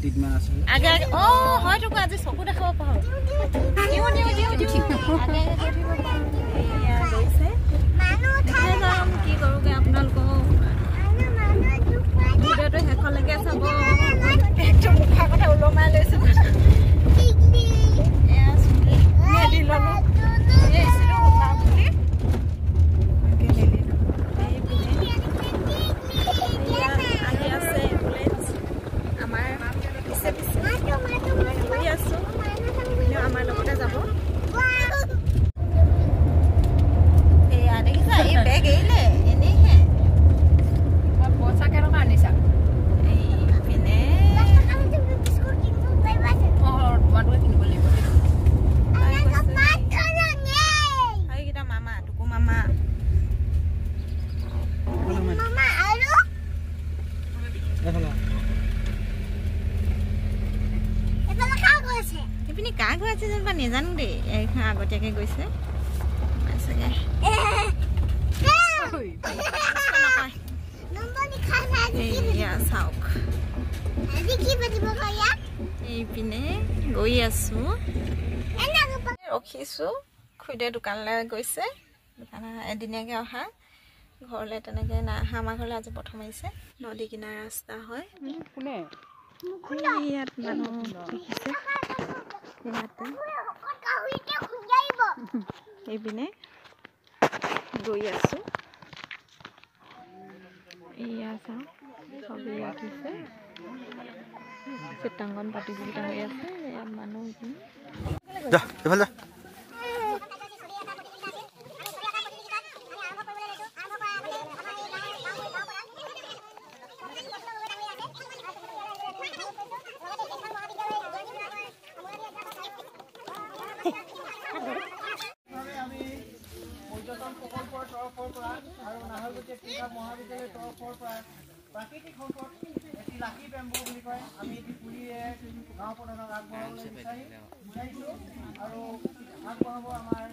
Treatment আছে আগে আগে হয়তো আজি চকু দেখাব পাৰো কি কৰোগে আপোনালোকক ভিডিঅ'টো শেষলৈকে চাব একদম মুখৰ কথা ওলমাই লৈছো মেলি ললো নেজানো দেই এইখন আগতীয়াকে গৈছে চাওক এইপিনে গৈ আছো ৰখিছো খুইদে দোকানলৈ গৈছে দোকান এদিনীয়াকে অহা ঘৰলৈ তেনেকে নাহা আমাৰ ঘৰলৈ আজি প্ৰথম আহিছে নদী কিনাৰ ৰাস্তা হয় ইয়াত মানুহ দেখিছে এইপিনে গৈ আছো এয়া চাওঁ চবেই ৰাখিছে চিত্ৰাংকন প্ৰতিযোগিতা হৈ আছে ইয়াত মানুহ প্ৰাকৃতিক সম্পদ এটি লাকি বেম্বু বুলি কয় আমি এটি পুলিয়ে গাঁও প্ৰধানক আগবঢ়াবলৈ বিচাৰিছোঁ আৰু আগবঢ়াব আমাৰ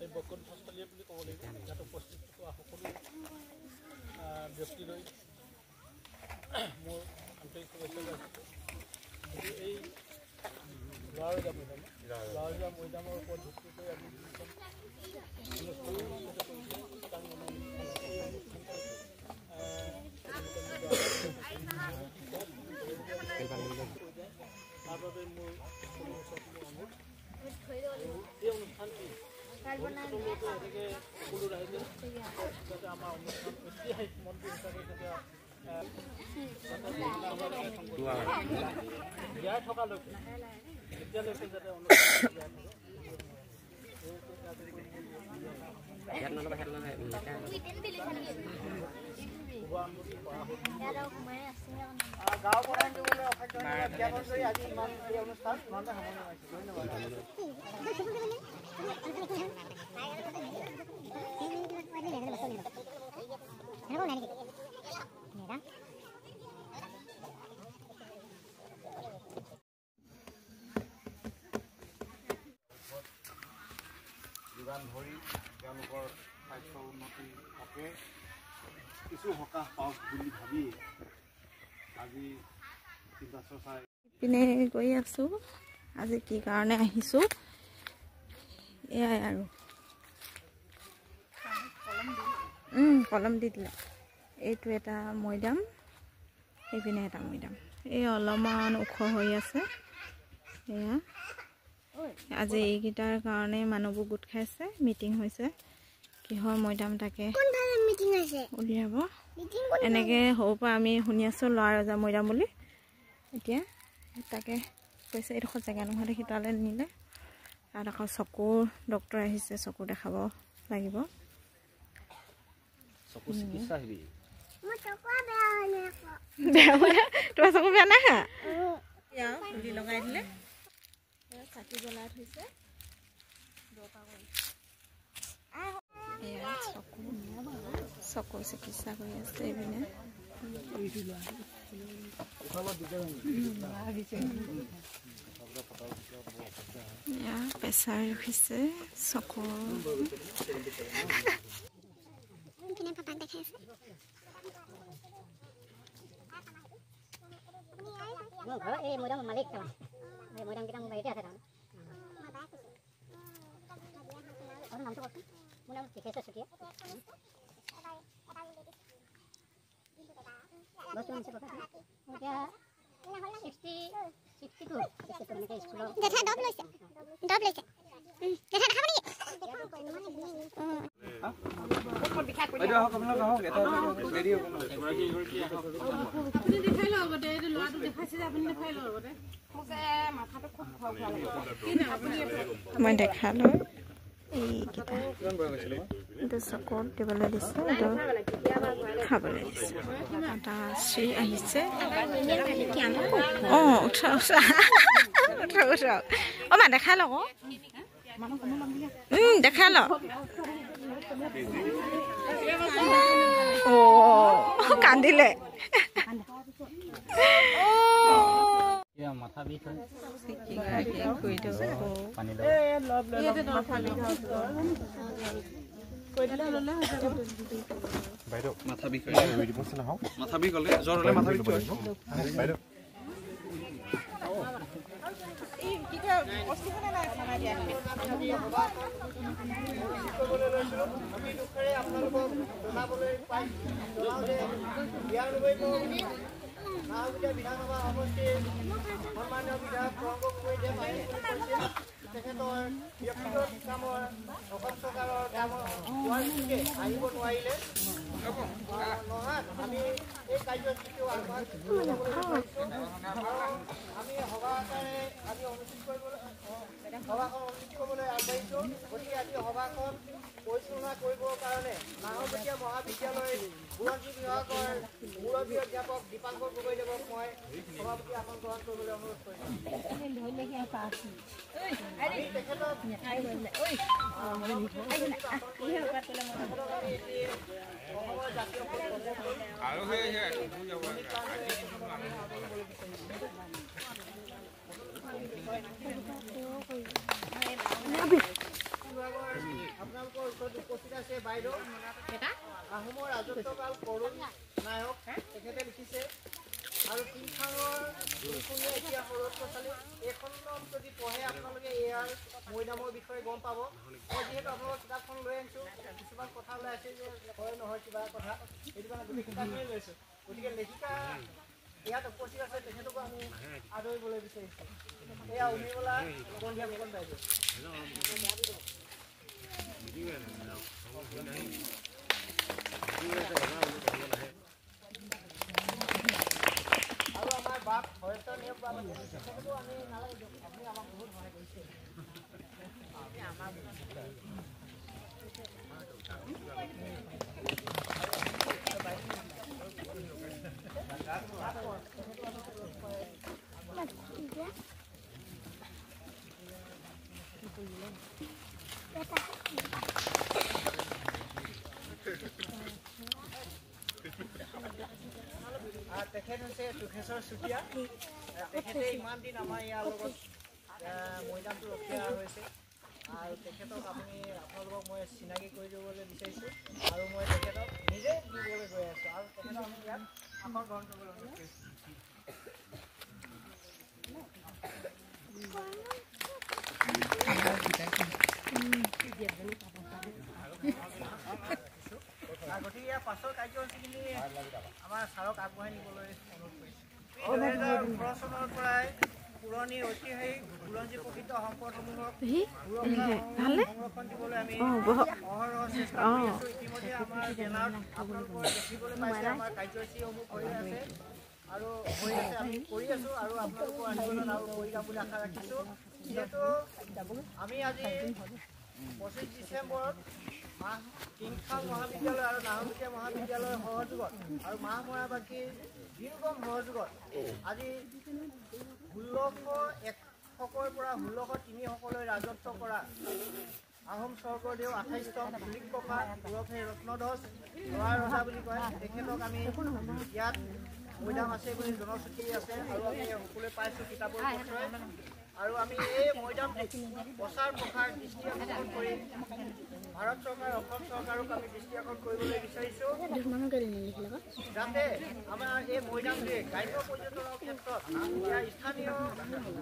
এই বকনস্থলীয় বুলি ক'ব লাগিব ইয়াত উপস্থিত হোৱা সকলো ব্যক্তিলৈ মোৰ আন্তৰিক শুভেচ্ছা জনাইছোঁ এই লাওজা মৈদামৰ ওপৰত ভিত্তি কৰি আমি তাৰ বাবে মোৰ অনুৰোধ এই অনুষ্ঠানটি এনেকৈ সকলো ৰাইজে যাতে আমাৰ অনুষ্ঠান ঐতিহাসিক মন্দিৰ হিচাপে যাতে জীয়াই থকালৈকে এতিয়ালৈকে যাতে অনুষ্ঠান জীয়াই থাকে গাঁও প্ৰধান দিবলৈ অশেষ ধন্যবাদ জ্ঞাপন কৰি আজি ইমান এই অনুষ্ঠান ইমানতে সামৰণি মাৰিছোঁ ধন্যবাদ যোগান ধৰি তেওঁলোকৰ স্বাস্থ্য উন্নতিৰ হকে কিছু সকাহ পাওক বুলি ভাবি আজি চিন্তা চৰ্চাই পিনে গৈ আছো আজি কি কাৰণে আহিছো এয়াই আৰু কলম দি দিলে এইটো এটা মৈদাম এইপিনে এটা মৈদাম এই অলপমান ওখ হৈ আছে এয়া আজি এইকেইটাৰ কাৰণে মানুহবোৰ গোট খাইছে মিটিং হৈছে কিহৰ মৈদাম তাকে উলিয়াব এনেকৈ সৰুৰ পৰা আমি শুনি আছোঁ ল'ৰা ৰজা মৈদাম বুলি এতিয়া তাকে কৈছে এইডোখৰ জেগা নোহোৱা দেখি তালৈ নিলে তাত আকৌ চকুৰ ডক্তৰ আহিছে চকু দেখাব লাগিব তোমাৰ চকু বেয়া নাই তুলি লগাই দিলে চাকি জ্বলাই থৈছে চকুৰ চিকিৎসা কৰি আছে এইপিনে প্ৰেছাৰ ৰখিছে চকুৰ পিনে পাপাক দেখাই আছে মোৰ ঘৰ এই মৈদাম মালিক তাৰ এই মৈদাম কেইটা মোৰ বাৰীতে আছে তাৰ আৰু নামটো কওকচোন মোৰ নাম টিকেশ্বৰ চুতীয়া বস্তু আনিছে ককা এতিয়া 62 এনেকৈ স্কুলৰ দেখা ডব লৈছে জেঠা দেখাব নেকি বাইদেউ আহক আপোনালোক আহক এটা দেৰি হ'ব আপুনি দেখাই লওক আগতে এই ল'ৰাটো দেখাইছে যে আপুনি দেখাই লওক আগতে মোক যে মাথাটো খুব ভাল লাগে কি না আপুনি মই দেখালো এইকেইটা এইটো চকুত দিবলৈ দিছে এইটো খাবলৈ দিছে এটা শ্ৰী আহিছে অঁ উঠা অঁ মা দেখাই লওক দেখাই লওক অঁ কান্দিলে মাথা বিষ হয় মাথা বিষ মাথা বিষ হ'লে জ্বৰ হ'লে মাথা বিষ বাইদেউ বিধানসভা সমষ্টিৰ সন্মানীয় বিধায়ক প্ৰিয়ংক গগৈদেৱে তেখেতৰ ব্যক্তিগত কামৰ অসম চৰকাৰৰ কামৰ আহিব নোৱাৰিলে নহাত আমি এই কাৰ্যসূচীটো আগবঢ়াইছোঁ আমি সভা আকাৰে আজি সভাখন অনুষ্ঠিত কৰিবলৈ আগবাঢ়িছোঁ গতিকে আজি সভাখন পৰিচালনা কৰিবৰ কাৰণে নাহৰকটীয়া মহাবিদ্যালয় বুৰঞ্জী বিভাগৰ মুৰব্বী অধ্যাপক দীপাংকৰ গগৈদেৱক মই সভাপতি আসন গ্ৰহণ কৰিবলৈ অনুৰোধ কৰিছোঁ আপোনালোকৰ ওচৰত উপস্থিত আছে বাইদেউ আহোমৰ ৰাজত্বকাল কৰুণ নায়ক তেখেতে লিখিছে আৰু তিনিখাঙৰ দুইখনীয়া ইতিহাসৰ ৰত্নশালী এইখন যদি পঢ়ে আপোনালোকে ইয়াৰ মৈদামৰ বিষয়ে গম পাব মই যিহেতু আপোনালোকৰ কিতাপখন লৈ আনিছোঁ কিছুমান কথা ওলাই আছে যে হয় নহয় কিবা কথা সেইটো কাৰণে গোটেই কিতাপখনেই লৈছোঁ গতিকে লেখিকা ইয়াত উপস্থিত আছে তেখেতকো আমি আদৰিবলৈ বিচাৰিছোঁ এয়া উৰ্মিমলা বন্ধিয়া ফুকন বাইদেউ আৰু আমাৰ বাপ হয়তো নিয়োগ বাপ তেখেতকো আমি নালাগে আপুনি আমাক বহুত সহায় কৰিছে তেখেত হৈছে টিকেশ্বৰ চুতীয়া তেখেতে ইমান দিন আমাৰ ইয়াৰ লগত মৈদামটো ৰখীয়া হৈছে আৰু তেখেতক আপোনালোকক মই চিনাকি কৰি দিবলৈ বিচাৰিছোঁ আৰু মই তেখেতক নিজে দিবলৈ গৈ আছোঁ আৰু তেখেতক আমি ইয়াত আসন গ্ৰহণ কৰিবলৈ অনুৰোধ কৰিছোঁ গতিকে ইয়াৰ পাছৰ কাৰ্যসূচীখিনি আমাৰ ছাৰক আগবঢ়াই নিবলৈ অনুৰোধ কৰিছোঁ 2018 চনৰ পৰাই পুৰণি ঐতিহাসিক বুৰঞ্জী প্ৰকৃত সম্পদসমূহক সংৰক্ষণ দিবলৈ আমি অহৰহ চেষ্টা কৰি আছোঁ ইতিমধ্যে আমাৰ বেনাৰত আপোনালোকৰ দেখিবলৈ পাইছে আমাৰ কাৰ্যসূচীসমূহ কৰি আছে আৰু হৈ আছে আমি কৰি আছোঁ আৰু আপোনালোকৰ আন্দোলন আৰু কৰি যাম বুলি আশা ৰাখিছোঁ যিহেতু আমি আজি 25 ডিচেম্বৰত তিনিখাং মহাবিদ্যালয় আৰু নাহৰকটীয়া মহাবিদ্যালয়ৰ সহযোগত আৰু মাহমৰাবাসীৰ দীৰ্ঘম সহযোগত আজি 1601 পৰা 1603 সকললৈ ৰাজত্ব কৰা আহোম স্বৰ্গদেউ 28তম পুলিক ককা ওৰফে ৰত্নধ্বজ লৰা ৰজা বুলি কয় তেখেতক আমি ইয়াত মৈদাম আছে বুলি জনশ্ৰুতি আছে আৰু আমি সকলোৱে পাইছোঁ কিতাপৰ পত্ৰই আৰু আমি এই মৈদামটো প্ৰচাৰ প্ৰসাৰ দৃষ্টি আকৰ্ষণ কৰি ভাৰত চৰকাৰ অসম চৰকাৰক আমি দৃষ্টি আকৰ্ষণ কৰিবলৈ বিচাৰিছোঁ যাতে আমাৰ এই মৈদামটোৱে গ্ৰাম্য পৰ্যটনৰ ক্ষেত্ৰত ইয়াৰ স্থানীয়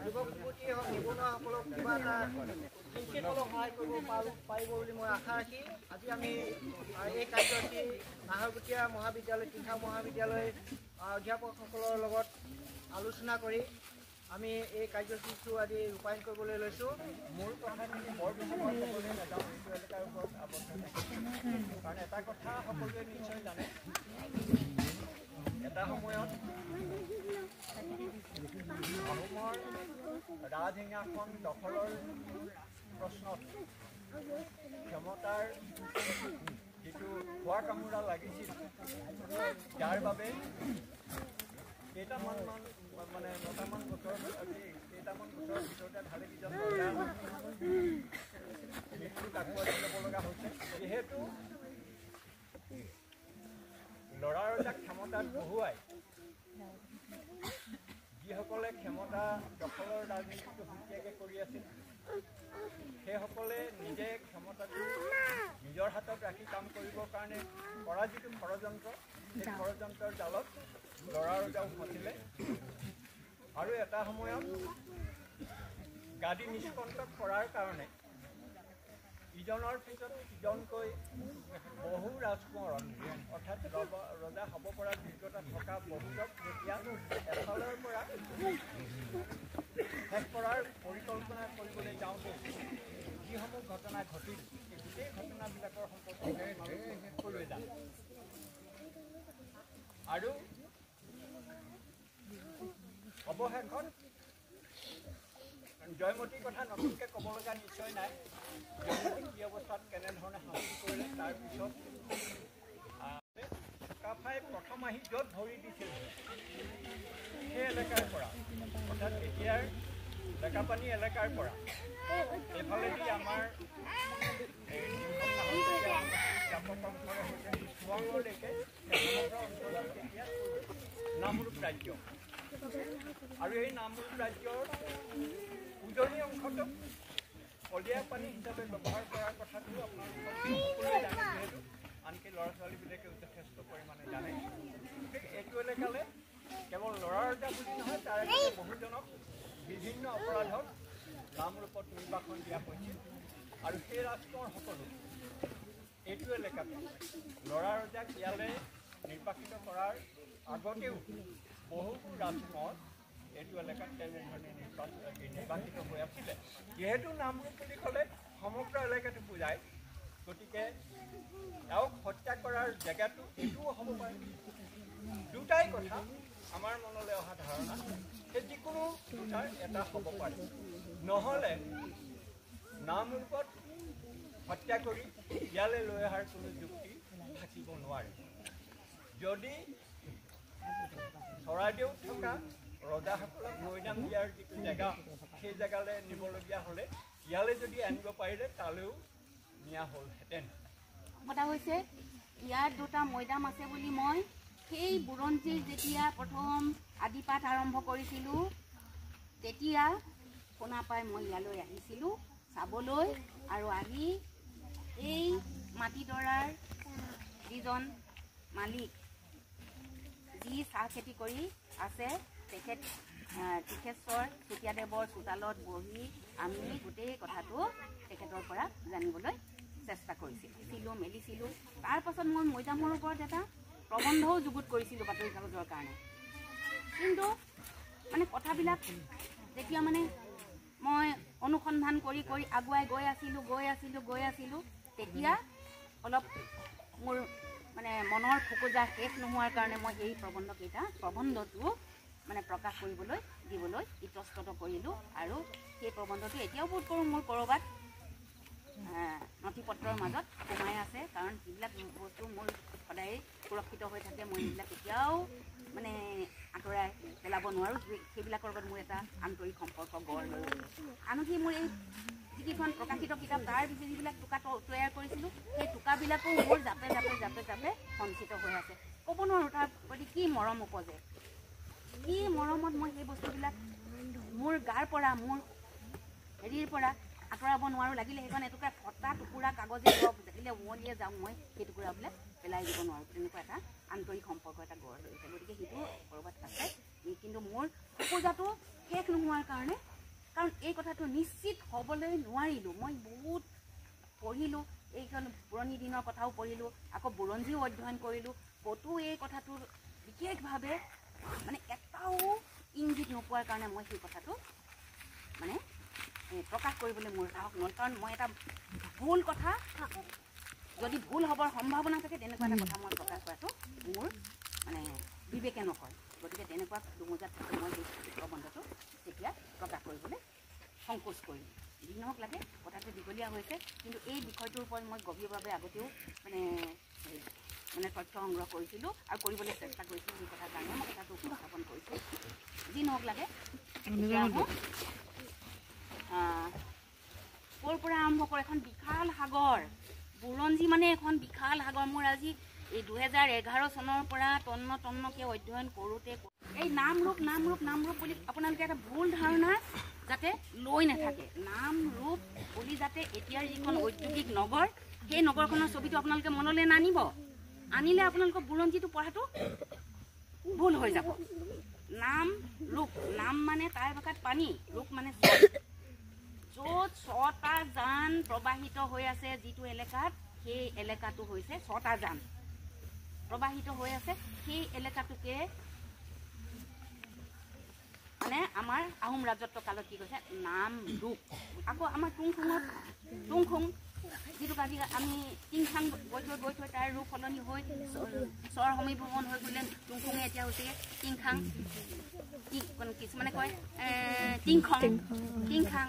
যুৱক যুৱতীয়ে হওক নিবনুৱাসকলক কিবা এটা কিঞ্চিত অলপ সহায় কৰিব পাৰিব বুলি মই আশা ৰাখি আজি আমি এই কাৰ্যসূচী নাহৰকটীয়া মহাবিদ্যালয় তীৰ্থ মহাবিদ্যালয় অধ্যাপকসকলৰ লগত আলোচনা কৰি আমি এই কাৰ্যসূচীটো আজি ৰূপায়ণ কৰিবলৈ লৈছোঁ। মূল কথাখিনি বৰ বেছি মই ক'বলৈ নাযাওঁ, এইটো এলেকাৰ ওপৰত আবদ্ধ থাকিম। কাৰণ এটা কথা সকলোৱে নিশ্চয় জানে, এটা সময়ত আহোমৰ ৰাজসিংহাসন দখলৰ প্ৰশ্নত ক্ষমতাৰ যিটো খোৱা কামোৰা লাগিছিল, যাৰ বাবে কেইটামান বছৰৰ ভিতৰতে ভালেকেইজন মৃত্যুক আগুৱাই ল'ব লগা হৈছে। যিহেতু ল'ৰা ৰজাক ক্ষমতাত বহুৱাই যিসকলে ক্ষমতা দখলৰ ৰাজনীতিটো সুকীয়াকৈ কৰি আছিল, সেইসকলে নিজে ক্ষমতাটো নিজৰ হাতত ৰাখি কাম কৰিবৰ কাৰণে কৰা যিটো ষড়যন্ত্ৰ, সেই ষড়যন্ত্ৰৰ জালত ল'ৰা ৰজাও ফচিলে আৰু এটা সময়ত গাদী নিষ্কণ্টক কৰাৰ কাৰণে ইজনৰ পিছত সিজনকৈ বহু ৰাজকুঁৱৰক অৰ্থাৎ ৰজা হ'ব পৰা যোগ্যতা থকা বহুতক যেতিয়া এফালৰ পৰা শেষ কৰাৰ পৰিকল্পনা কৰিবলৈ যাওঁতে যিসমূহ ঘটনা ঘটিল, সেই গোটেই ঘটনাবিলাকৰ সম্পৰ্কে সকলোৱে জানে। আৰু অৱশেষত জয়মতীৰ কথা নতুনকৈ ক'ব লগা নিশ্চয় নাই। জয়মতী কি অৱস্থাত কেনেধৰণে শাস্তি কৰিলে, তাৰপিছত চুকাফাই প্ৰথম আহি য'ত ভৰি দিছিল সেই এলেকাৰ পৰা, অৰ্থাৎ এতিয়াৰ ডেকাপানী এলেকাৰ পৰা এইফালেদি আমাৰ চুৱাঙলৈকে সমগ্ৰ অঞ্চলত এতিয়া নামৰূপ ৰাজ্য। আৰু এই নামৰূপ ৰাজ্যৰ উজনি অংশটোক কলীয়া পানী হিচাপে ব্যৱহাৰ কৰাৰ কথাটো আপোনালোকে সকলোৱে জানে, যিহেতু আনকি ল'ৰা ছোৱালীবিলাকেও যথেষ্ট পৰিমাণে জানে। গতিকে এইটো এলেকালৈ কেৱল ল'ৰা ৰজা বুলি নহয়, তাৰে বহুজনক বিভিন্ন অপৰাধত নামৰূপত নিৰ্বাসন দিয়া হৈছিল। আৰু সেই ৰাজকুঁৱৰসকলো এইটো এলেকাতে ল'ৰা ৰজাক ইয়ালৈ নিৰ্বাসিত কৰাৰ আগতেও বহু ৰাজকুঁৱৰ এইটো এলেকাত তেনেধৰণে নিৰ্বাসিত হৈ আছিলে। যিহেতু নামৰূপ বুলি ক'লে সমগ্ৰ এলেকাটো বুজায়, গতিকে তেওঁক হত্যা কৰাৰ জেগাটো এইটোও হ'ব পাৰে। দুটাই কথা আমাৰ মনলৈ অহা ধাৰণা, সেই যিকোনো দুটাৰ এটা হ'ব পাৰে। নহ'লে নামৰূপত হত্যা কৰি ইয়ালৈ লৈ অহাৰ কোনো যুক্তি থাকিব নোৱাৰে। যদি চৰাইদেউত থকা ৰজাসকলক মৈদাম দিয়াৰ যিটো জেগা, সেই জেগালৈ নিবলগীয়া হ'লে ইয়ালৈ যদি আনিব পাৰিলে তালৈও নিয়া হ'লহেঁতেন। কথা হৈছে ইয়াত দুটা মৈদাম আছে বুলি মই সেই বুৰঞ্জীৰ যেতিয়া প্ৰথম আদিপাঠ আৰম্ভ কৰিছিলোঁ তেতিয়া শুনা পাই মই ইয়ালৈ আহিছিলোঁ চাবলৈ। আৰু আহি এই মাটিডৰাৰ যিজন মালিক, যি চাহ খেতি কৰি আছে, তেখেত টিকেশ্বৰ চুতীয়াদেৱৰ চোতালত বহি আমি গোটেই কথাটো তেখেতৰ পৰা জানিবলৈ চেষ্টা কৰিছিলোঁ, মেলিছিলোঁ। তাৰপাছত মই মৈদামৰ ওপৰত এটা প্ৰবন্ধও যুগুত কৰিছিলোঁ বাতৰি কাগজৰ কাৰণে। কিন্তু মানে কথাবিলাক যেতিয়া মানে মই অনুসন্ধান কৰি কৰি আগুৱাই গৈ আছিলোঁ তেতিয়া অলপ মোৰ মানে মনৰ খোকোজা শেষ নোহোৱাৰ কাৰণে মই এই প্ৰবন্ধটো মানে প্ৰকাশ দিবলৈ ইতস্তত কৰিলোঁ। আৰু সেই প্ৰবন্ধটো এতিয়াও বোধ কৰোঁ মোৰ ক'ৰবাত নথি পত্ৰৰ মাজত সোমাই আছে, কাৰণ যিবিলাক বস্তু মোৰ সদায় সুৰক্ষিত হৈ থাকে, মই সেইবিলাক এতিয়াও মানে আঁতৰাই পেলাব নোৱাৰোঁ। সেইবিলাকৰ লগত মোৰ এটা আন্তৰিক সম্পৰ্ক গঢ় লৈ উঠিছে। আনকি মোৰ এই যিকেইখন প্ৰকাশিত কিতাপ, তাৰ পিছত যিবিলাক টোকা তৈয়াৰ কৰিছিলোঁ, সেই টোকাবিলাকো মোৰ জাপে সঞ্চিত হৈ আছে। ক'ব নোৱাৰোঁ তাৰ প্ৰতি কি মৰম উপজে, কি মৰমত মই সেই বস্তুবিলাক মোৰ গাৰ পৰা, মোৰ হেৰিৰ পৰা আঁতৰাব নোৱাৰোঁ, লাগিলে সেইখন এটুকুৰা ফটা টুকুৰা কাগজে হওক, লাগিলে উমলিয়ে যাওঁ, মই সেই টুকুৰা বোলে পেলাই দিব নোৱাৰোঁ। তেনেকুৱা এটা আন্তৰিক সম্পৰ্ক এটা গঢ় লৈ উঠে। গতিকে সেইটো ক'ৰবাত আছে। কিন্তু মোৰ খোজাটো শেষ নোহোৱাৰ কাৰণে, কাৰণ এই কথাটো নিশ্চিত হ'বলৈ নোৱাৰিলোঁ। মই বহুত পঢ়িলোঁ, এইখন পুৰণি দিনৰ কথাও পঢ়িলোঁ, আকৌ বুৰঞ্জীও অধ্যয়ন কৰিলোঁ, ক'তো এই কথাটোৰ বিশেষভাৱে মানে এটাও ইংগিত নোপোৱাৰ কাৰণে মই সেই কথাটো মানে প্ৰকাশ কৰিবলৈ মোৰ সাহস নহ'ল। কাৰণ মই এটা ভুল কথা, যদি ভুল হ'বৰ সম্ভাৱনা থাকে তেনেকুৱা এটা কথা মই প্ৰকাশ কৰাটো মোৰ মানে বিবেকে নকয়। গতিকে তেনেকুৱা দুমোজাত থাকি মই সেই প্ৰবন্ধটো তেতিয়া প্ৰকাশ কৰিবলৈ সংকোচ কৰিলোঁ। যি নহওক লাগে, কথাটো দীঘলীয়া হৈছে, কিন্তু এই বিষয়টোৰ ওপৰত মই গভীৰভাৱে আগতেও মানে তথ্য সংগ্ৰহ কৰিছিলোঁ আৰু কৰিবলৈ চেষ্টা কৰিছিলোঁ। সেই কথাৰ কাৰণে মই কথাটো উপস্থাপন কৰিছোঁ। যি নহওক লাগে, ক'ৰ পৰা আৰম্ভ কৰে এখন বিশাল সাগৰ। বুৰঞ্জী মানে এখন বিশাল সাগৰ। মোৰ আজি এই 2011 চনৰ পৰা তন্নকে অধ্যয়ন কৰোঁতে এই নামৰূপ বুলি আপোনালোকে এটা ভুল ধাৰণা যাতে লৈ নাথাকে। নামৰূপ বুলি যাতে এতিয়াৰ যিখন ঔদ্যোগিক নগৰ, সেই নগৰখনৰ ছবিটো আপোনালোকে মনলৈ নানিব। আনিলে আপোনালোকৰ বুৰঞ্জীটো পঢ়াটো ভুল হৈ যাব। নাম ৰূপ, নাম মানে তাইৰ ভাষাত পানী, ৰূপ মানে য'ত 6টা জান প্ৰবাহিত হৈ আছে, যিটো এলেকাত, সেই এলেকাটো হৈছে 6টা জান প্ৰবাহিত হৈ আছে। সেই এলেকাটোকে মানে আমাৰ আহোম ৰাজত্ব কালত কি কৈছে, নাম ৰূপ। আকৌ আমাৰ টুংখুং যিটো আজি আমি টিংখাং গৈ থৈ তাৰ ৰূপ সলনি হৈ চৰ সমীভৱন হৈ গ'লে টুংখুঙে এতিয়া হৈছে টিংখাং। কিছুমানে কয় টিংখাং,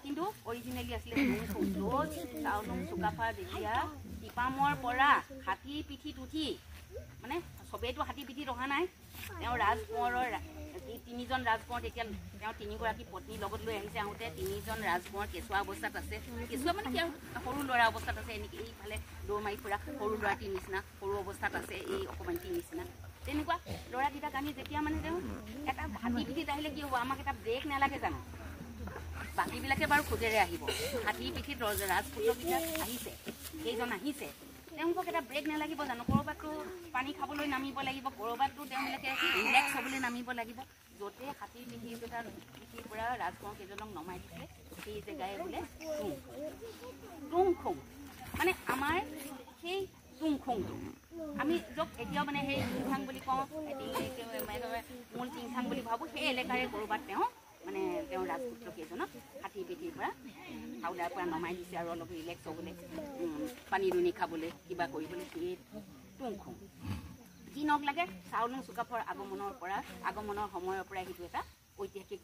কিন্তু অৰিজিনেলি আছিলে টুংখুং। য'ত চাওলুং চুকাফা যেতিয়া টিপামৰ পৰা হাতীৰ পিঠিত উঠি, মানে চবেইতো হাতীৰ পিঠিত অহা নাই, তেওঁ ৰাজকোঁৱৰৰ 3জন ৰাজকোঁৱৰ, তেতিয়া তেওঁ 3গৰাকী পত্নীৰ লগত লৈ আহিছে। আহোঁতে 3জন ৰাজকোঁৱৰ কেঁচুৱা অৱস্থাত আছে। কেঁচুৱা মানে কি আৰু সৰু ল'ৰা অৱস্থাত আছে, এনেকৈ এইফালে দৌৰ মাৰি ফুৰা সৰু ল'ৰাটিৰ নিচিনা, সৰু অৱস্থাত আছে এই অকণমানিটিৰ নিচিনা। তেনেকুৱা ল'ৰাকেইটাক আনি যেতিয়া মানে তেওঁ এটা হাতী পিঠিত আহিলে কি হ'ব, আমাক এটা ব্ৰেক নালাগে জানো? বাকীবিলাকে বাৰু খোজেৰে আহিব, হাতীৰ পিঠিত ৰাজপুত্ৰকেইটা আহিছে, কেইজন আহিছে, তেওঁলোকক এটা ব্ৰেক নালাগিব জানো? ক'ৰবাততো পানী খাবলৈ নামিব লাগিব, ক'ৰবাততো তেওঁলোকে ৰিলেক্স হ'বলৈ নামিব লাগিব। য'তে হাতীৰ পিঠিৰ পৰা ৰাজকোঁৱৰ কেইজনক নমাই দিছে, সেই জেগাই বোলে টুংখুং। মানে আমাৰ সেই টুংখুংটো আমি য'ত এতিয়াও মানে সেই টিংখাং বুলি কওঁ, মূল টিংখাং বুলি ভাবোঁ, সেই এলেকাৰে ক'ৰবাত তেওঁ মানে তেওঁ ৰাজপুত্ৰ কেইজনক হাতীৰ পিঠিৰ পৰা হাওদাৰ পৰা নমাই দিছে আৰু অলপ ৰিলেক্স হ'বলৈ, পানী দুনি খাবলৈ, কিবা কৰিবলৈ, সেই টুংখুং। যি নহওক লাগে, চাওলুং চুকাফাৰ আগমনৰ সময়ৰ পৰাই সেইটো এটা ঐতিহাসিক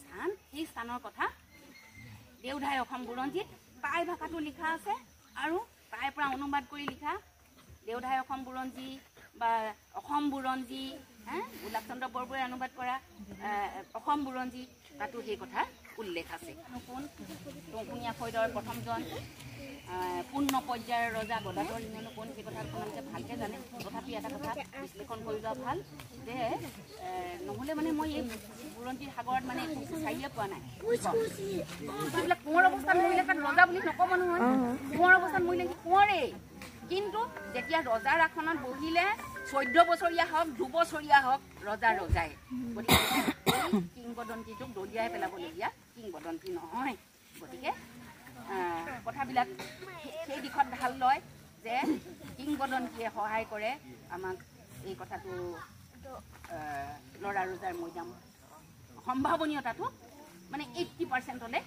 স্থান। সেই স্থানৰ কথা দেওধাই অসম বুৰঞ্জীত টাই ভাষাটো লিখা আছে, আৰু টাইৰ পৰা অনুবাদ কৰি লিখা দেওধাই অসম বুৰঞ্জী বা অসম বুৰঞ্জী, গোলাপ চন্দ্ৰ বৰবৰুৱাই অনুবাদ কৰা অসম বুৰঞ্জী, তাতো সেই কথা উল্লেখ আছে। কোন টুংখুঙীয়া ফৈদৰ প্ৰথমজন পূৰ্ণ পৰ্যায়ৰ ৰজা গদাধৰ সিংহনো কোন, সেই কথা আপোনালোকে ভালকৈ জানে। তথাপি এটা কথা বিশ্লেষণ কৰি লোৱা ভাল যে নহ'লে মানে মই এই বুৰঞ্জীৰ সাগৰত মানে চাৰিয়ে পোৱা নাই। সেইবিলাক কোঁৱৰ অৱস্থাত মৰিলে, কাৰণ ৰজা বুলি নক'ব নহয়, কোঁৱৰ অৱস্থাত মৰিলে কি কোঁৱৰেই। কিন্তু যেতিয়া ৰজাৰ আসনত বহিলে 14 বছৰীয়া হওক 2 বছৰীয়া হওক, ৰজাই। গতিকে এই কিংবদন্তিটোক দলিয়াই পেলাবলগীয়া কিংবদন্তি নহয়। গতিকে কথাবিলাক সেই দিশত ভাল লয় যে কিংবদন্তিয়ে সহায় কৰে আমাক এই কথাটো ল'ৰা ৰজাৰ মৈদাম সম্ভাৱনীয়তাটো মানে 80%,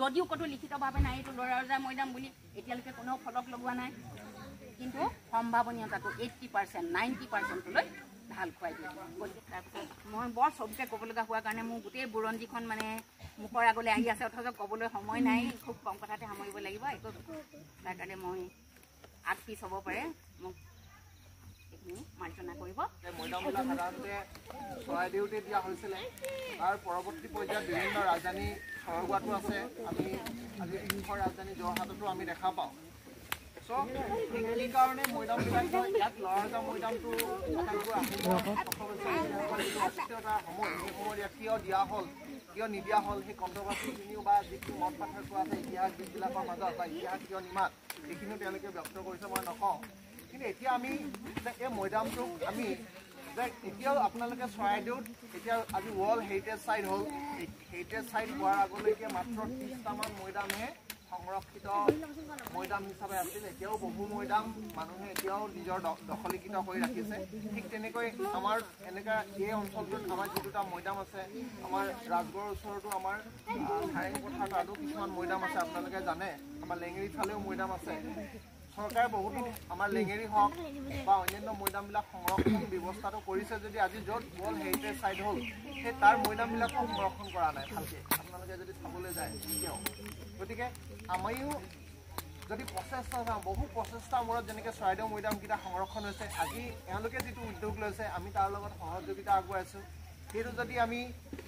যদিও ক'তো লিখিতভাৱে নাই এইটো ল'ৰা ৰজাৰ মৈদাম বুলি, এতিয়ালৈকে কোনেও ফলক লগোৱা নাই, কিন্তু সম্ভাৱনীয়তাটো 80%, 90%লৈ ঢাল খুৱাই দিয়ে। গতিকে তাৰপিছত মই বৰ চবকে ক'ব লগা হোৱাৰ কাৰণে মোৰ গোটেই বুৰঞ্জীখন মানে মুখৰ আগলৈ আহি আছে, অথচ ক'বলৈ সময় নাই, খুব কম কথাতে সামৰিব লাগিব। এইটো তাৰ কাৰণে মই আগ পিছ হ'ব পাৰে, মোক এইখিনি মাৰ্জনা কৰিব। মৈদামবিলাক সাধাৰণতে চৰাইদেউতে দিয়া হৈছিলে, তাৰ পৰৱৰ্তী পৰ্যায়ত বিভিন্ন ৰাজধানী সৰগোৱাটো আছে। আমি আজি সিংহৰ ৰাজধানী যোৰহাটতো আমি দেখা পাওঁ। চ' সেইখিনি কাৰণে মৈদামবিলাক ইয়াত ল'ৰাৰজা মৈদামটো এটা সময়, সেই সময়ত ইয়াত কিয় দিয়া হ'ল কিয় নিদিয়া হ'ল সেই কণ্ট্ৰভাৰ্চিখিনিও বা যিখিনি মত পাৰ্থক্য আছে ইতিহাস গীতবিলাকৰ মাজত বা ইতিহাস কিয় নিমাত সেইখিনিও তেওঁলোকে ব্যক্ত কৰিছে মই নকওঁ কিন্তু এতিয়া আমি এই মৈদামটোক আমি যে এতিয়াও আপোনালোকে চৰাইদেউত এতিয়া আজি ৱৰ্ল্ড হেৰিটেজ চাইট হ'ল হেৰিটেজ চাইট হোৱাৰ আগলৈকে মাত্ৰ 30টামান মৈদামহে সংৰক্ষিত মৈদাম হিচাপে আছিল এতিয়াও বহু মৈদাম মানুহে এতিয়াও নিজৰ দখলীকৃত কৰি ৰাখিছে ঠিক তেনেকৈ আমাৰ এনেকুৱা এই অঞ্চলটোত আমাৰ যি দুটা মৈদাম আছে আমাৰ ৰাজগড়ৰ ওচৰতো আমাৰ ঠাইং পথাৰ তাতো কিছুমান মৈদাম আছে আপোনালোকে জানে আমাৰ লেঙেৰী ফালেও মৈদাম আছে চৰকাৰে বহুতো আমাৰ লেঙেৰী হওক বা অন্যান্য মৈদামবিলাক সংৰক্ষণ ব্যৱস্থাটো কৰিছে যদি আজি য'ত ৱৰ্ল্ড হেৰিটেজ চাইট হ'ল সেই তাৰ মৈদামবিলাকো সংৰক্ষণ কৰা নাই ভালকৈ আপোনালোকে যদি চাবলৈ যায় এতিয়াও গতিকে আমিও যদি প্ৰচেষ্টা চাওঁ বহু প্ৰচেষ্টাৰ মূৰত যেনেকৈ চৰাইদেউ মৈদামকেইটা সংৰক্ষণ হৈছে আজি এওঁলোকে যিটো উদ্যোগ লৈছে আমি তাৰ লগত সহযোগিতা আগবঢ়াইছোঁ সেইটো যদি আমি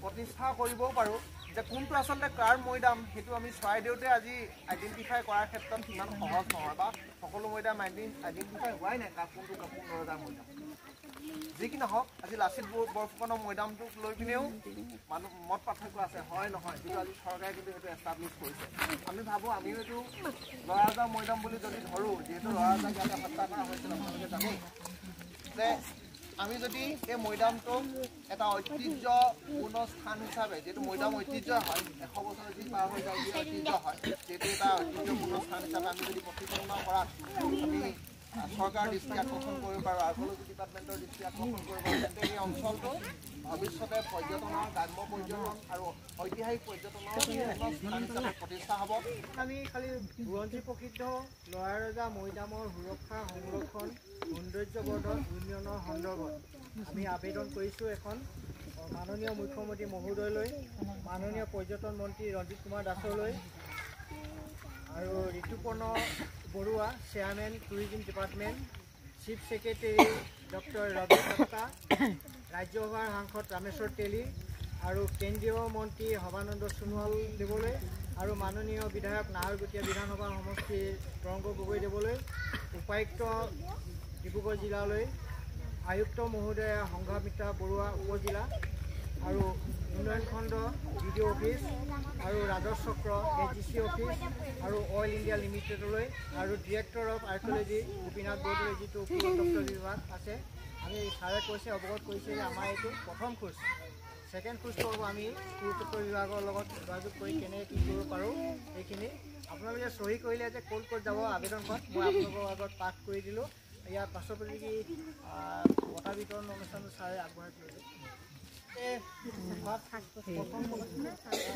প্ৰতিষ্ঠা কৰিবও পাৰোঁ যে কোনটো আচলতে কাৰ মৈদাম সেইটো আমি চৰাইদেউতে আজি আইডেণ্টিফাই কৰাৰ ক্ষেত্ৰত ইমান সহজ নহয় বা সকলো মৈদাম আইডেণ্টিফাই হোৱাই নাই কোনটো কাপোৰ নৰজাৰ মৈদাম যি কি নহওক আজি লাচিত বৰফুকনৰ মৈদামটোক লৈ পিনেও মানুহ মত পাৰ্থক্য আছে হয় নহয় কিন্তু আজি চৰকাৰে কিন্তু সেইটো এষ্টাব্লিছ কৰিছে আমি ভাবোঁ আমিও এইটো ল'ৰাজাৰ মৈদাম বুলি যদি ধৰোঁ যিহেতু ল'ৰাজাক ইয়াতে হত্যা কৰা হৈছিল আপোনালোকে জানেই যে আমি যদি এই মৈদামটোক এটা ঐতিহ্যপূৰ্ণ স্থান হিচাপে যিহেতু মৈদাম ঐতিহ্য হয় 100 বছৰ যি পাৰ হৈ যায় যি ঐতিহ্য হয় যিহেতু এটা ঐতিহ্যপূৰ্ণ স্থান হিচাপে আমি যদি প্ৰতিপালন কৰাত আমি চৰকাৰৰ দৃষ্টি আকৰ্ষণ কৰিব পাৰোঁ আৰ্কলজি ডিপাৰ্টমেণ্টৰ দৃষ্টি আকৰ্ষণ কৰিব পাৰোঁ তেন্তে এই অঞ্চলটো ভৱিষ্যতে পৰ্যটনৰ গ্ৰাম্য পৰ্যটন আৰু ঐতিহাসিক পৰ্যটনৰ স্থান হিচাপে প্ৰতিষ্ঠা হ'ব আমি খালি বুৰঞ্জী প্ৰসিদ্ধ ল'ৰাৰজা মৈদামৰ সুৰক্ষা সংৰক্ষণ সৌন্দৰ্যবৰ্ধন উন্নয়নৰ সন্দৰ্ভত আমি আবেদন কৰিছোঁ এখন মাননীয় মুখ্যমন্ত্ৰী মহোদয়লৈ মাননীয় পৰ্যটন মন্ত্ৰী ৰঞ্জিত কুমাৰ দাসলৈ আৰু Rituparna Baruah chairman tourism department chief secretary doctor Ravi Dutta ৰাজ্যসভাৰ সাংসদ ৰামেশ্বৰ তেলী আৰু কেন্দ্ৰীয় মন্ত্ৰী সৰ্বানন্দ সোণোৱাল দেৱলৈ আৰু মাননীয় বিধায়ক নাহৰকটীয়া বিধানসভা সমষ্টিৰ তৰংগ গগৈ দেৱলৈ উপায়ুক্ত ডিব্ৰুগড় জিলালৈ আয়ুক্ত মহোদয় সংঘমিত্ৰা বৰুৱা উপজিলা আৰু উন্নয়ন খণ্ড বিডিঅ' অফিচ আৰু ৰাজহ চক্ৰ এজিচি অফিচ আৰু অইল ইণ্ডিয়া লিমিটেডলৈ আৰু director of archaeology Gopinath Bordoloi যিটো দপ্তৰ বিভাগ আছে আমি ছাৰে কৈছে অৱগত কৰিছে যে আমাৰ এইটো প্ৰথম খোজ ছেকেণ্ড খোজটো হ'ব আমি পুৰাতত্ব বিভাগৰ লগত যোগাযোগ কৰি কেনেকৈ কি কৰিব পাৰোঁ সেইখিনি আপোনালোকে চহী কৰিলে যে ক'ত ক'ত যাব আবেদনখন মই আপোনালোকৰ আগত পাঠ কৰি দিলোঁ ইয়াৰ পাছৰ প্ৰতি বঁটা বিতৰণ অনুষ্ঠানটো ছাৰে আগবঢ়াই কৰিলোঁ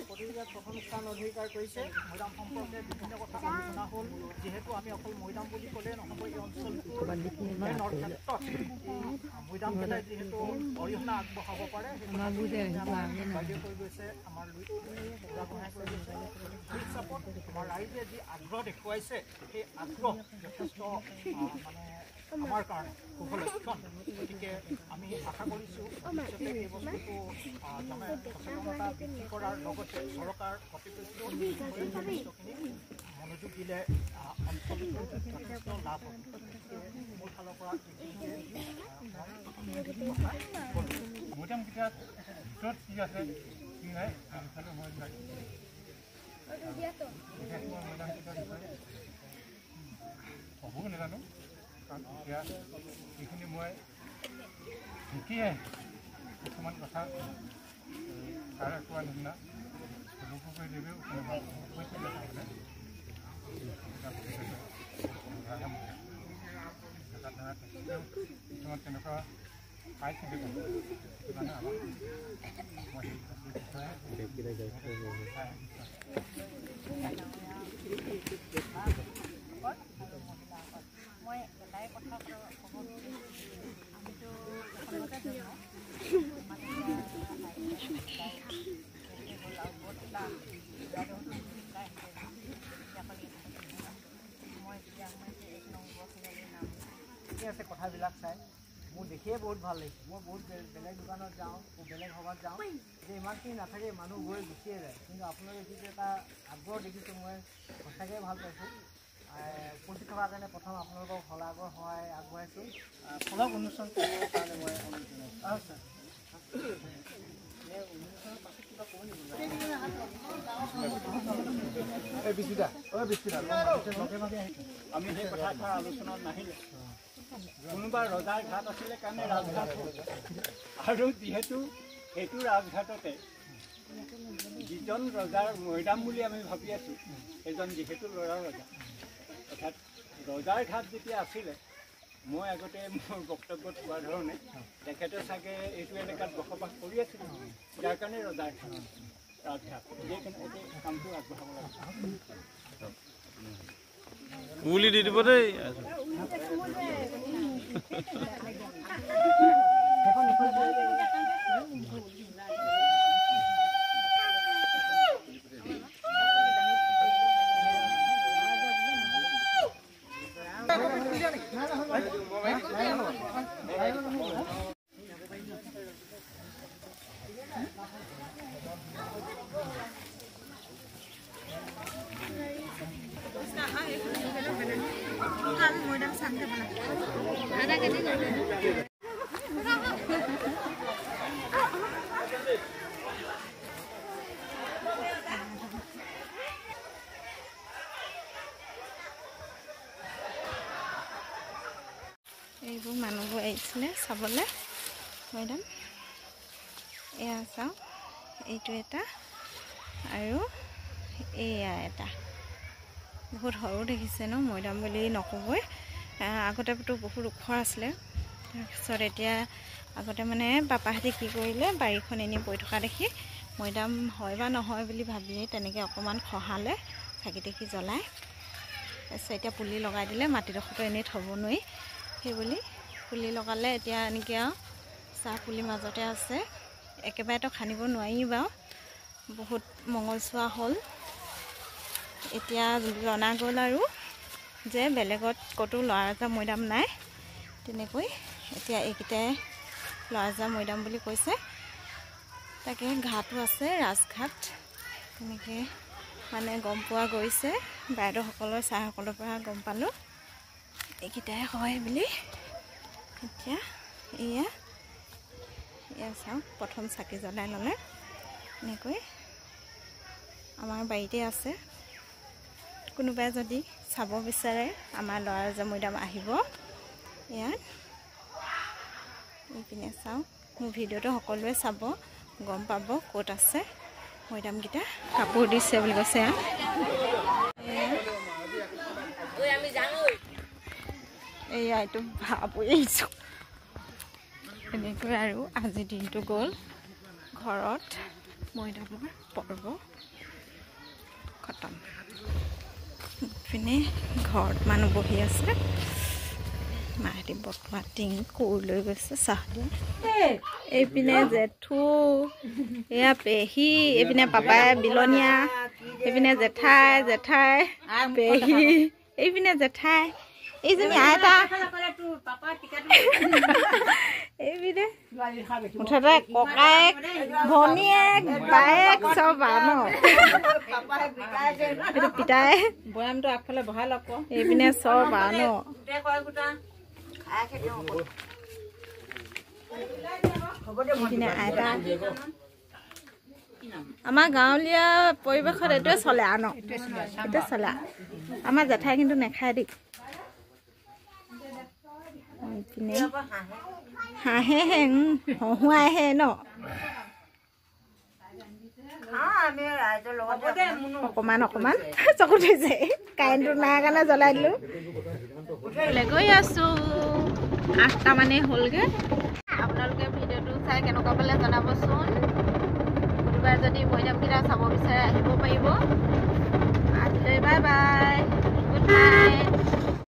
প্ৰতিযোগিতাত প্ৰথম স্থান অধিকাৰ কৰিছে মৈদাম সম্পৰ্কে বিভিন্ন কথা আলোচনা হ'ল যিহেতু আমি অকল মৈদাম বুলি ক'লে নহ'ব এই অঞ্চলটোৰ উন্নয়নৰ ক্ষেত্ৰত মৈদামকেইটাই যিহেতু অৰিহণা আগবঢ়াব পাৰে বাইদেউ কৰি গৈছে আমাৰ আগবঢ়াই কৰি গৈছে সেই হিচাপত আমাৰ ৰাইজে যি আগ্ৰহ দেখুৱাইছে সেই আগ্ৰহ যথেষ্ট মানে আমাৰ কাৰণে শুভ লক্ষণ গতিকে আমি আশা কৰিছোঁ ভৱিষ্যতে এই বস্তুটো সচেতনতা বৃদ্ধি কৰাৰ লগতে চৰকাৰ কৰ্তৃপক্ষও যথেষ্টখিনি মনোযোগ দিলে অঞ্চলটো যথেষ্ট লাভ হ'ব গতিকে মোৰ ফালৰ পৰা মৈদামকেইটাত ভিতৰত কি আছে কি নাই মই মৈদামকেইটাৰ বিষয়ে ক'বও নাজানো কাৰণ এতিয়া এইখিনি মই শিকিয়ে কিছুমান কথা তাৰে কোৱা নিচিনা লোককৈ দেৱেও কৈছিলে কিছুমান তেনেকুৱা পাইছিলে মানে আমাক মই মই এটাই কথা ক'ব আমিতো ঠিকে আছে কথাবিলাক চাই মোৰ দেখিয়ে বহুত ভাল লাগিছে মই বহুত বেলেগ দোকানত যাওঁ বেলেগ সভাত যাওঁ যে ইমানখিনি নাথাকে মানুহ গৈ গুচিয়ে যায় কিন্তু আপোনালোকে যিটো এটা আগ্ৰহ দেখিছোঁ মই সঁচাকৈ ভাল পাইছোঁ উপস্থিত থকাৰ কাৰণে প্ৰথম আপোনালোকক শলাগৰ সহায় আগবঢ়াইছোঁ ফলক অনুষ্ঠান কৰিবৰ কাৰণে মই অনুৰোধ জনাইছোঁ আমি সেই কথাষাৰ আলোচনাত নাহিলে কোনোবা ৰজাৰ ঘাট আছিলে কাৰণে ৰাজঘাট হ'ল আৰু যিহেতু সেইটো ৰাজঘাটতে যিজন ৰজাৰ মৈদাম বুলি আমি ভাবি আছোঁ সেইজন যিহেতু ল'ৰা ৰজা অৰ্থাৎ ৰজাৰ ঘাট যেতিয়া আছিলে মই আগতে মোৰ বক্তব্যত কোৱা ধৰণে তেখেতে চাগে এইটো এলেকাত বসবাস কৰি আছিলোঁ যাৰ কাৰণে ৰজাৰ ৰাজঘাট এইখিনি কামটো আগবঢ়াব লাগে উলি দি দিব দেই এইবোৰ মানুহবোৰ আহিছিলে চাবলৈ মৈদাম এয়া চাওক এইটো এটা আৰু এয়া এটা বহুত সৰু দেখিছে ন মৈদাম বুলি নক'বই আগতেতো বহুত ওখ আছিলে তাৰপিছত এতিয়া আগতে মানে পাপাহঁতে কি কৰিলে বাৰীখন এনেই পৰি থকা দেখি মৈদাম হয় বা নহয় বুলি ভাবিয়ে তেনেকৈ অকণমান খহালে চাকি তাকি জ্বলাই তাৰপিছত এতিয়া পুলি লগাই দিলে মাটিডোখৰটো এনেই থ'ব নোৱাৰি সেইবুলি পুলি লগালে এতিয়া এনেকৈ আৰু চাহ পুলি মাজতে আছে একেবাৰেতো খান্দিব নোৱাৰি বাৰু বহুত মঙলচোৱা হ'ল এতিয়া জনা গ'ল আৰু যে বেলেগত ক'তো ল'ৰাজা মৈদাম নাই তেনেকৈ এতিয়া এইকেইটাই ল'ৰাজা মৈদাম বুলি কৈছে তাকে ঘাটো আছে ৰাজঘাট তেনেকৈ মানে গম পোৱা গৈছে বাইদেউসকলৰ ছাৰসকলৰ পৰা গম পালোঁ এইকেইটাই হয় বুলি এতিয়া এয়া চাওক প্ৰথম চাকি জ্বলাই ল'লে এনেকৈ আমাৰ বাৰীতে আছে কোনোবাই যদি চাব বিচাৰে আমাৰ ল'ৰাজা মৈদাম আহিব ইয়াত এইপিনে চাওক মোৰ ভিডিঅ'টো সকলোৱে চাব গম পাব ক'ত আছে মৈদামকেইটা কাপোৰ দিছে বুলি কৈছে এয়া এইটো ভাবি আহিছোঁ এনেকৈ আৰু আজিৰ দিনটো গ'ল ঘৰত মৈদামৰ পৰ্ব খতম পিনে ঘৰত মানুহ বহি আছে মাহঁতে বটুৱা টিং কোৰ লৈ গৈছে চাহ দিয়া এইপিনে জেঠু এয়া পেহী এইপিনে পাপাই বিলনীয়া এইপিনে জেঠাই পেহী এইপিনে জেঠাই এইজনী আইতা এইপিনে মুঠতে ককায়েক ভনীয়েক বায়েক চব ন এইটো পিতাই বৈয়ামটো আগফালে বহাই লওক এইপিনে চব ন এইপিনে আইতা আমাৰ গাঁৱলীয়া পৰিৱেশত এইটোৱে চলে ন এইটোৱে চলে আমাৰ জেঠাই কিন্তু নাখায় দেই হাঁহেহে হহুৱাইহে ন অকণমান চকু থৈছে কাৰেণ্টটো নাই কাৰণে জ্বলাই দিলোঁ গৈ আছোঁ 8টা মানে হ'লগৈ আপোনালোকে ভিডিঅ'টো চাই কেনেকুৱা পালে জনাবচোন কোনোবাই যদি মৈদামকেইটা চাব বিচাৰে আহিব পাৰিব আজিলৈ বাই বাই গুড নাইট